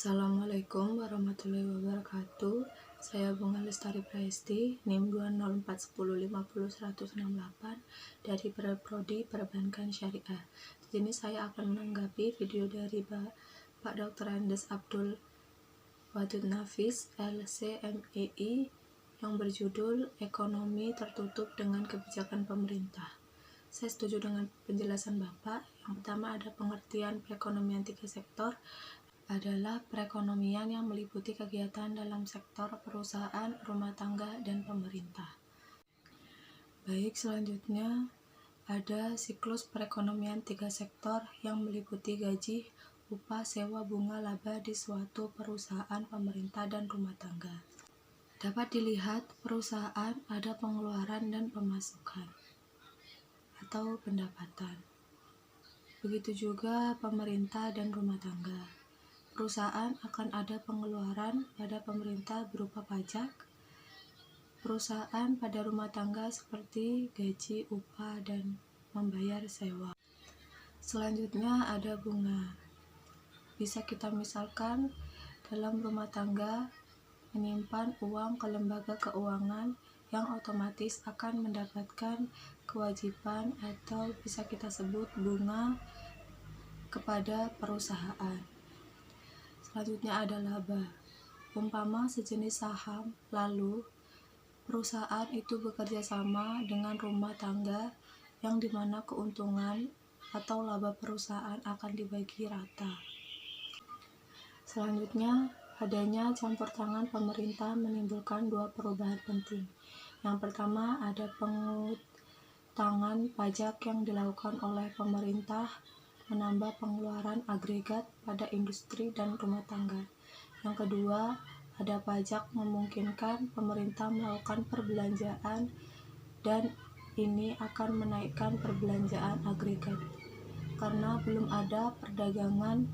Assalamualaikum warahmatullahi wabarakatuh. Saya Bunga Lestari Praesti, NIM 20410501168 dari Prodi Perbankan Syariah. Di sini saya akan menanggapi video dari Pak Dr. Andes Abdul Wadud Nafis, LCMEI, yang berjudul Ekonomi Tertutup dengan Kebijakan Pemerintah. Saya setuju dengan penjelasan Bapak. Yang pertama, ada pengertian perekonomian 3 sektor adalah perekonomian yang meliputi kegiatan dalam sektor perusahaan, rumah tangga, dan pemerintah. Baik, selanjutnya ada siklus perekonomian 3 sektor yang meliputi gaji, upah, sewa, bunga, laba di suatu perusahaan, pemerintah, dan rumah tangga. Dapat dilihat perusahaan ada pengeluaran dan pemasukan atau pendapatan. Begitu juga pemerintah dan rumah tangga. Perusahaan akan ada pengeluaran pada pemerintah berupa pajak, perusahaan pada rumah tangga seperti gaji, upah, dan membayar sewa. Selanjutnya ada bunga. Bisa kita misalkan dalam rumah tangga menyimpan uang ke lembaga keuangan yang otomatis akan mendapatkan kewajiban atau bisa kita sebut bunga kepada perusahaan. Selanjutnya ada laba. Umpama sejenis saham, lalu perusahaan itu bekerja sama dengan rumah tangga yang dimana keuntungan atau laba perusahaan akan dibagi rata. Selanjutnya, adanya campur tangan pemerintah menimbulkan 2 perubahan penting. Yang pertama, ada pengutangan pajak yang dilakukan oleh pemerintah menambah pengeluaran agregat pada industri dan rumah tangga. Yang kedua, ada pajak memungkinkan pemerintah melakukan perbelanjaan dan ini akan menaikkan perbelanjaan agregat karena belum ada perdagangan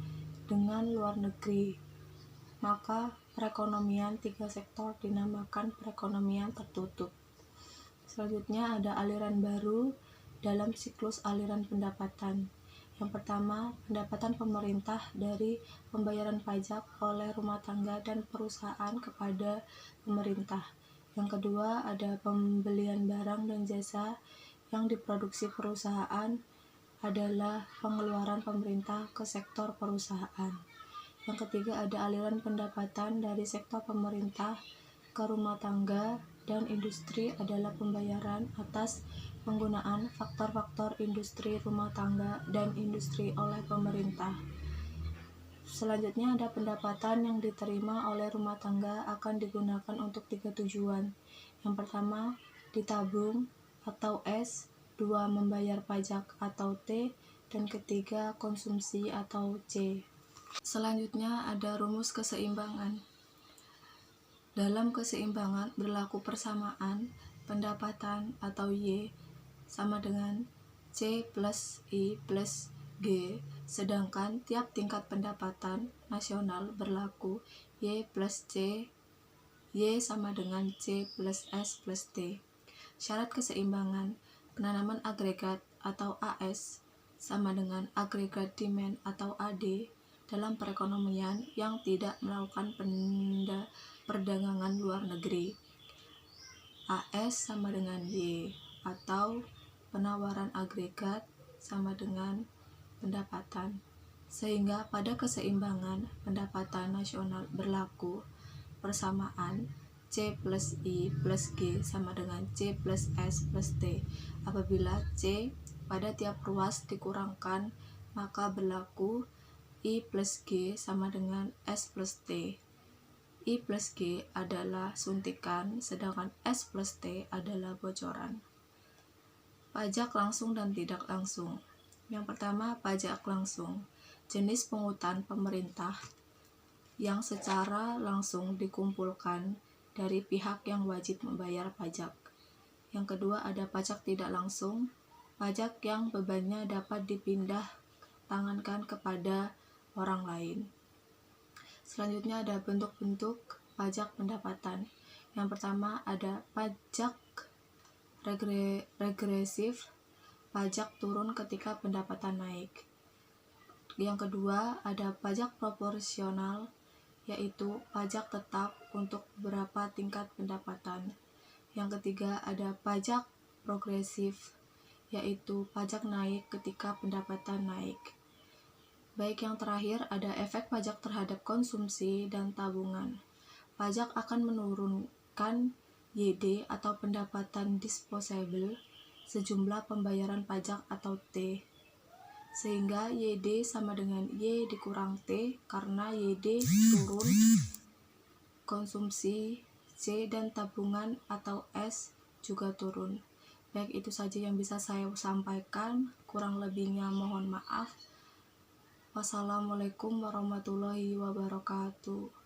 dengan luar negeri. Maka perekonomian 3 sektor dinamakan perekonomian tertutup. Selanjutnya ada aliran baru dalam siklus aliran pendapatan. Yang pertama, pendapatan pemerintah dari pembayaran pajak oleh rumah tangga dan perusahaan kepada pemerintah. Yang kedua, ada pembelian barang dan jasa yang diproduksi perusahaan adalah pengeluaran pemerintah ke sektor perusahaan. Yang ketiga, ada aliran pendapatan dari sektor pemerintah ke rumah tangga dan industri adalah pembayaran atas penggunaan faktor-faktor industri rumah tangga dan industri oleh pemerintah. Selanjutnya ada pendapatan yang diterima oleh rumah tangga akan digunakan untuk 3 tujuan. Yang pertama, ditabung atau S, 2 membayar pajak atau T, dan ketiga konsumsi atau C. Selanjutnya ada rumus keseimbangan. Dalam keseimbangan berlaku persamaan pendapatan atau Y sama dengan C plus I plus G, sedangkan tiap tingkat pendapatan nasional berlaku Y plus C, Y sama dengan C plus S plus T. Syarat keseimbangan, penanaman agregat atau AS sama dengan agregat demand atau AD dalam perekonomian yang tidak melakukan perdagangan luar negeri. AS sama dengan Y atau penawaran agregat sama dengan pendapatan. Sehingga pada keseimbangan pendapatan nasional berlaku persamaan C plus I plus G sama dengan C plus S plus T. Apabila C pada tiap ruas dikurangkan, maka berlaku I plus G sama dengan S plus T. I plus G adalah suntikan, sedangkan S plus T adalah bocoran. Pajak langsung dan tidak langsung. Yang pertama, pajak langsung, jenis pungutan pemerintah yang secara langsung dikumpulkan dari pihak yang wajib membayar pajak. Yang kedua, ada pajak tidak langsung, pajak yang bebannya dapat dipindah tangankan kepada orang lain. Selanjutnya ada bentuk-bentuk pajak pendapatan. Yang pertama ada pajak regresif, pajak turun ketika pendapatan naik. Yang kedua ada pajak proporsional, yaitu pajak tetap untuk beberapa tingkat pendapatan. Yang ketiga ada pajak progresif, yaitu pajak naik ketika pendapatan naik. Baik, yang terakhir ada efek pajak terhadap konsumsi dan tabungan. Pajak akan menurunkan YD atau pendapatan disposable sejumlah pembayaran pajak atau T, sehingga YD sama dengan Y dikurang T karena YD turun, konsumsi C dan tabungan atau S juga turun. Baik, itu saja yang bisa saya sampaikan, kurang lebihnya mohon maaf. Wassalamualaikum warahmatullahi wabarakatuh.